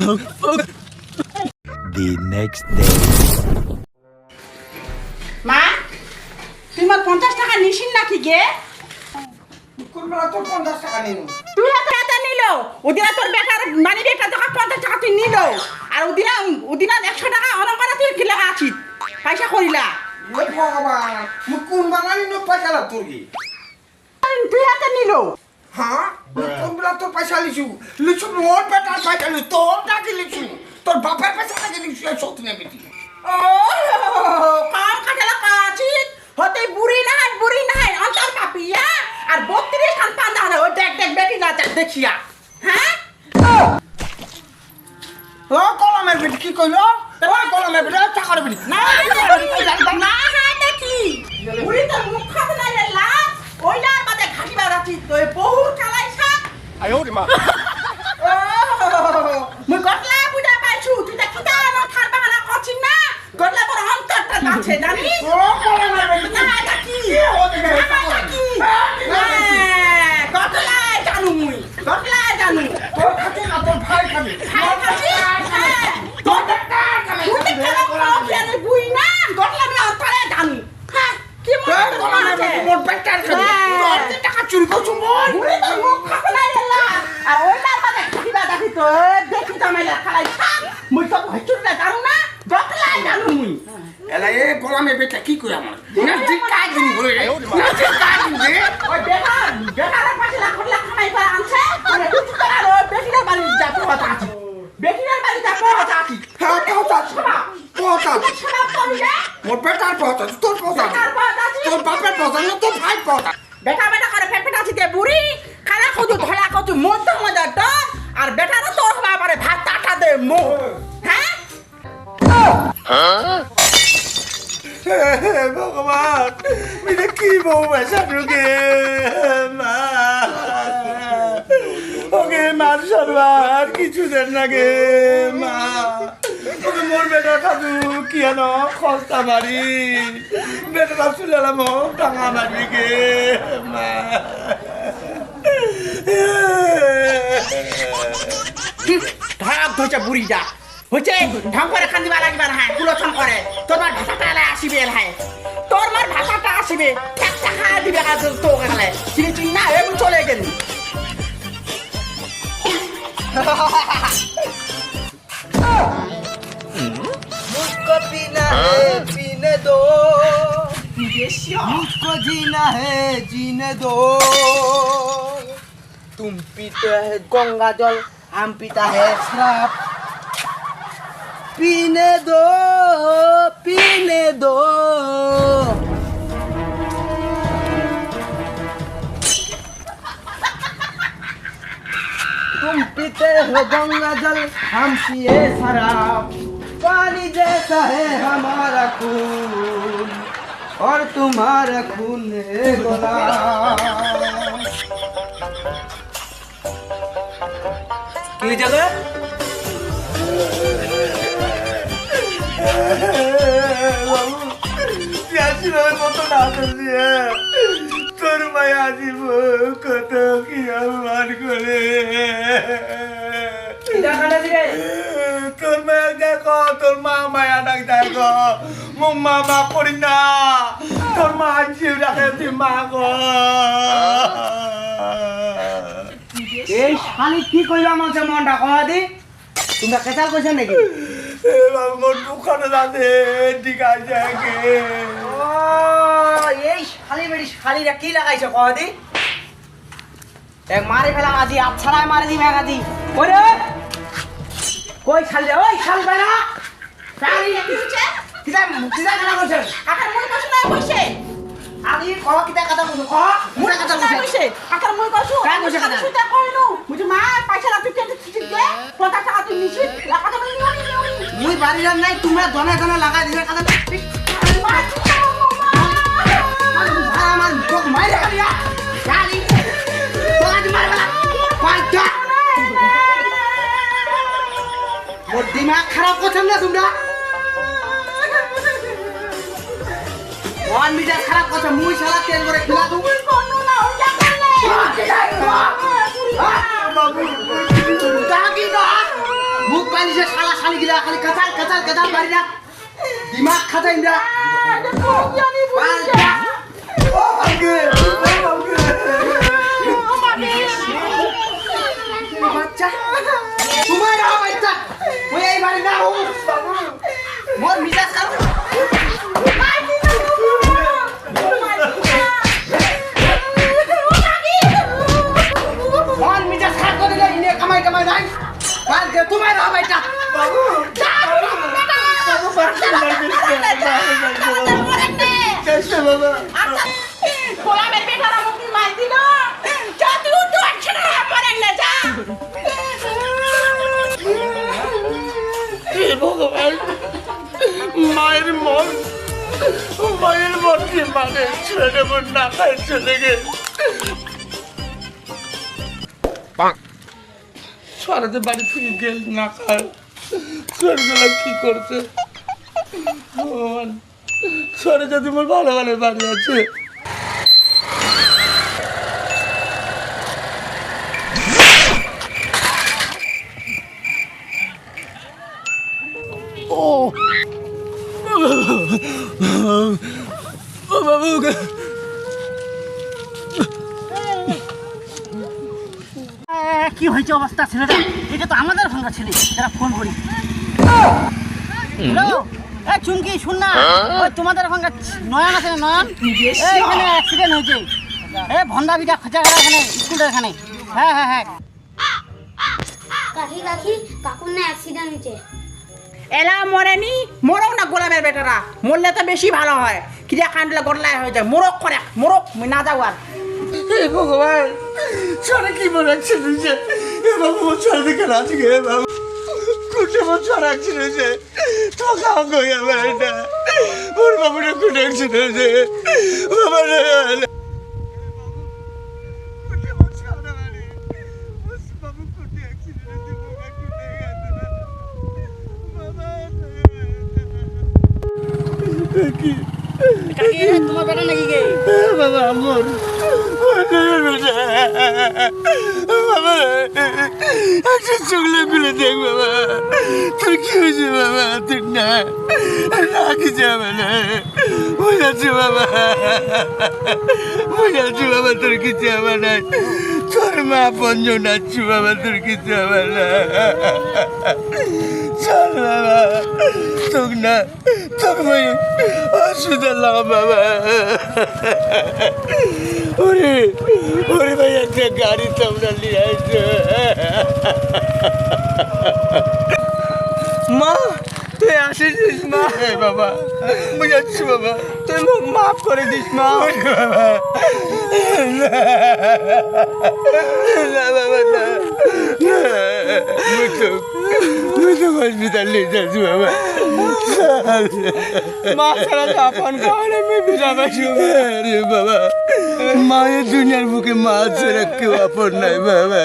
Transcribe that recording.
The next day. মা তোমার 50 টাকা নিছিন নাকি গে কোন বেলা তোর 50 টাকা নিল তুই এত নিল ওদিনা তোর বেকার মানি বেকার টাকা 50 টাকা তুই নিল আর ওদিনা 100 টাকা অনঙ্গরা তুই কি লাগা আছিস পয়সা করিলা এ ভগবান মু কোন বেলা নিল পয়সা লা তোর কি তুই এত নিল হ্যাঁ কোন বেলা তোর পয়সা লিছু মোর বেটার পয়সা লিছু তোর টাকা লিছু তোর বাপের পয়সা টাকা লিছু সত্যি না বেটি ও কাম কাটালা কাছিস হতে বুড়ি নাই অন্তর পাপিয়া আর 32 খান পান্দা না ও দেখ বেটি না দেখিয়া হ্যাঁ ও কলমের বেটি কি কইলো ও কলমের বেটি টাকার বেটি না না দেখি বুড়ি তোর মুখ খাতে না লা ওইলার বাদে ঘাটি বাড়াচ্ছিস তো বহুর চালাইছা আয়ো রে মা মুই গটলা বুঝা পাইছু তুই তা কিটা আমার খার বাহানা করছিস না গটলা তোর অন্তরটা আছে জানিস ও কলমের বেটি না দেখি গটলা জানু মুই গটলা জানু তোর খাতে না তোর ভাই খাবে খাই খাচ্ছি তোর টাকা খাবে তুই টাকা খাবে বুই না গটলা না অন্তরে জানু হ্যাঁ কি মনে আছে মোর বেটার খাবে তোর টাকা চুরি করছু মোর বুড়ি তোর মুখ খাতে না লা আর ওইটার বাদে খাইবা দেখি তো দেখি তো মেলা খালাই মুই তো হইচুটা জানু না গটলা জানু মুই এলা এ কলমের বেটা কি কই আমার না ঠিক কাজ দিন হই না ঠিক কাজ দিন রে ওই বেকারের পাশে লাখ খামাই করে আনছে মানে কিছু করার ওই বেটিনের বাড়ি যাবো কথা আছে বেটিনের বাড়ি যাবো কথা আছে হ্যাঁ পৌঁছা পৌঁছা খারাপ করি রে মোর বেটার পৌঁছা তোর পৌঁছা বেকার বাদ আছে তোর বাপের পৌঁছা না তোর ভাই পৌঁছা বেটা করে পেট আছে দে বুড়ি খানা কচু ধলা কচু মজা তো আর বেটারও তোর হবা পারে ভাত টাটা দে মো হ্যাঁ ভগবান মিলে কি বউ বাসা ঢুকে মা ওকে মার সরবার কিছু দেন না গে মা ওকে মোর বেটা খাদু কি আনো খস্তা মারি বেটা চুলালাম টাঙা মারবি গে মা ধাপ ধরছে বুড়ি যা হচ্ছে ঢং করে খান্দিবা লাগিবার হ্যাঁ কুলছন করে তোমার ভাষাটা এলাই আসিবে হ্যাঁ তোর মার ভাষাটা আসিবে একটা খাওয়া দিবে আর তো গেলে চিনি না এমন চলে গেলি मुझको पीना है पीने दो मुझको जीना है जीने दो तुम पीते है गंगा जल हम पीता है शराब पीने दो पीने दो तुम पीते हो गंगा जल हम पिए शराब पानी जैसा है हमारा खून और तुम्हारा खून है गुलाम की जगह কত নাচ দিয়ে তোর মায়া দিব কত কি অভিমান করে তোর মায়া দেখো তোর মা মায়া ডাক দেখো মো মা করি না তোর মা জিও ডাকে তুই মা গো এই শালি কি কইবা আমাকে মনটা কয়া দি তোমরা কেচাল কইছেন নাকি মোর দুখানে দাঁতে দিঘা যায় ও এই শালি বেড়ি শালিরা কি লাগাইছো কয়া দি এক মারি ফেলাম আজি আছাড়ায় মারি দিবে আজি ওরে কই শালি রে ওই শালি বাইরা শালি কি হচ্ছে কিদা কথা কইছে আকার মন কষ্ট না কইছে আমি কহ কিদা কথা কইছো কহ মুরা কথা কইছে আকার মন কষ্ট কাই কইছে কথা সুতা কইনু মুজি মা পয়সা রাখতে চিঠি দে 50 টাকা তুই নিছিস লাগাতে বলি মুই বাড়ির নাই তোমরা দনে দনে লাগাই দিবে কথা আমার মুখ মাইরে খালিয়া শালি তোরা মারবা পাঁচটা মোর দিমাগ খারাপ করছেন না তোমরা মন মিজাজ খারাপ করছে মুই শালা তেল করে খিলা দু কোন না ওটা করলে মুখ পাই ইন্দ্রা খালি কাঁচাল কাঁচাল কাঁচাল মারি না দিমাগ খাতা ইন্দ্রা বাচ্চা তোমার বাচ্চা ওই এই বাড়ি না মোর মিজাজ খারাপ কামাই কামাই নাই কাল দে তোমার বাচ্চা বাবু ভগবান মায়ের মন কি মানে ছেলে মন না খায় চলে গে সারাতে বাড়ি থেকে গেল না খায় ছেলেগুলো কি করছে ভগবান সরে যদি মোর ভালো ভালো বাড়ি আছে বাবু কি হয়েছে অবস্থা ছেলেটা এটা তো আমাদের ভাঙা ছেলে যারা ফোন করি হ্যালো এ চুমকি শুন না ওই তোমাদের ভাঙা নয়ন আছে না নয়ন এখানে অ্যাক্সিডেন্ট হয়েছে এ ভন্ডাবিটা খোঁচাঘাড়া এখানে স্কুলটার এখানে হ্যাঁ হ্যাঁ হ্যাঁ কাকি কাকি কাকুর না অ্যাক্সিডেন্ট হয়েছে এলা মরেনি মরক না গোলামের বেটারা মরলে তো বেশি ভালো হয় কিরা কান্দলে গড়লাই হয়ে যায় মোরক করে মোরক না যাও আর ভগবান ছোট কি বলেছিল যে বাবু ছোট দিকে রাজি গে বাবু কুটে বছর অ্যাক্সিডেন্ট হয়েছে তো কাম গয়া বেটা ওর বাবুটা কুটে অ্যাক্সিডেন্ট হয়েছে বাবা রে কুটে বছর মানে বাবু কুটে অ্যাক্সিডেন্ট হয়েছে বাবা কুটে গেছে বাবা কি কাকি তোমার বেটা নাকি গে বাবা আমার বাবা একটা চুগলে খুলে দেখ বাবা তোর কি হয়েছে বাবা তোর না রাখি যাবে না বুঝাচ্ছি বাবা বুঝাচ্ছি বাবা তোর কিছু হবে না তোর মা পঞ্জন আছি বাবা তোর কিছু হবে না চল বাবা তোক না তোক মই অসুবিধা লাগা বাবা ওরে ওরে ভাই একটা গাড়ি তোমরা নিয়ে আসছো মা তুই আসিস মা বাবা বুঝাচ্ছি বাবা তুই মুখ মাফ করে দিস মা বাবা না বাবা না মুঝে হসপিটাল নিয়ে যাচ্ছি বাবা মা ছাড়া তো আপন কারণে আমি বিরাবাসী রে বাবা মায়ের দুনিয়ার বুকে মা ছাড়া কেউ আপন নাই বাবা